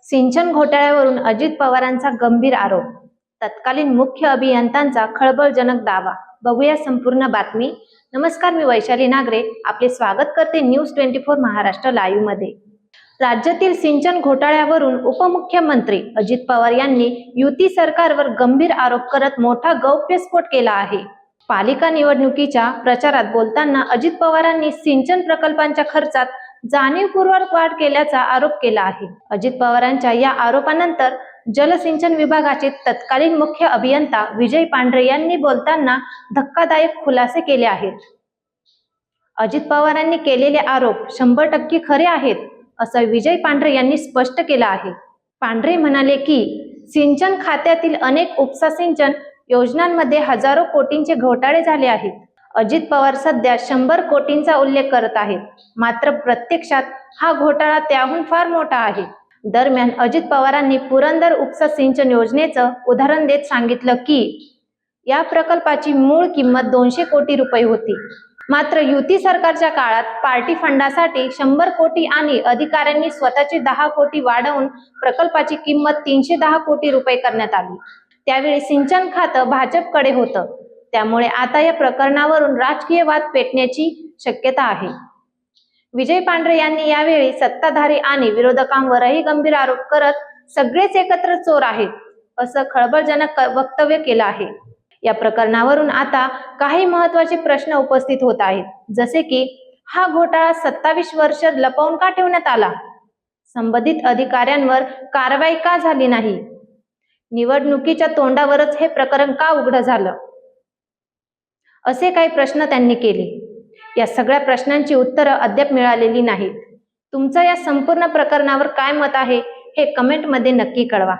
सिंचन घोटाळ्यावरून अजित पवारांचा गंभीर आरोप, तत्कालीन मुख्य अभियंत्यांचा खळबळजनक दावा. बघूया संपूर्ण बातमी. नमस्कार, मी वैशाली नागरे आपले स्वागत करते न्यूज 24 महाराष्ट्र लाईव्ह मध्ये. राज्यातील सिंचन घोटाळ्यावरून उपमुख्यमंत्री अजित पवार यांनी युती सरकारवर गंभीर आरोप करत मोठा गौप्यस्फोट केला आहे. पालिका निवडणुकीच्या प्रचारात बोलताना अजित पवारांनी सिंचन प्रकल्पांच्या खर्चात जाणीवपूर्वक वाढ केल्याचा आरोप केला आहे. अजित पवारांच्या या आरोपानंतर जलसिंचन विभागाचे तत्कालीन मुख्य अभियंता विजय पांढरे यांनी बोलताना धक्कादायक खुलासे केले आहेत. अजित पवारांनी केलेले आरोप 100% खरे आहेत असं विजय पांढरे यांनी स्पष्ट केलं आहे. पांढरे म्हणाले की सिंचन खात्यातील अनेक उपसा सिंचन योजनांमध्ये हजारो कोटींचे घोटाळे झाले आहेत. अजित पवार सध्या 100 कोटींचा उल्लेख करत आहेत, मात्र प्रत्यक्षात हा घोटाळा त्याहून फार मोठा आहे. दरम्यान अजित पवारांनी पुरंदर उपसा सिंचन योजनेचं उदाहरण देत सांगितलं की या प्रकल्पाची मूळ किंमत 200 कोटी रुपये होती, मात्र युती सरकारच्या काळात पार्टी फंडासाठी 100 कोटी आणि अधिकाऱ्यांनी स्वतःचे 10 कोटी वाढवून प्रकल्पाची किंमत 310 कोटी रुपये करण्यात आली. त्यावेळी सिंचन खातं भाजपकडे होतं, त्यामुळे आता या प्रकरणावरून राजकीय वाद पेटण्याची शक्यता आहे. विजय पांढरे यांनी यावेळी सत्ताधारी आणि विरोधकांवरही गंभीर आरोप करत सगळेच एकत्र चोर आहेत असं खळबळजनक वक्तव्य केलं आहे. या प्रकरणावरून आता काही महत्त्वाचे प्रश्न उपस्थित होत आहेत, जसे की हा घोटाळा 27 वर्ष लपवून का ठेवण्यात आला? संबंधित अधिकाऱ्यांवर कारवाई का झाली नाही? निवडणुकीच्या तोंडावरच हे प्रकरण का उघड झालं? असे काही प्रश्न त्यांनी केले. या सगळ्या प्रश्नांची उत्तरं अद्याप मिळालेली नाहीत. तुमचं या संपूर्ण प्रकरणावर काय मत आहे हे कमेंटमध्ये नक्की कळवा.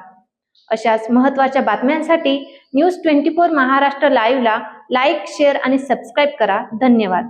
अशाच महत्त्वाच्या बातम्यांसाठी न्यूज 24 महाराष्ट्र लाईव्हला लाईक, शेअर आणि सबस्क्राईब करा. धन्यवाद.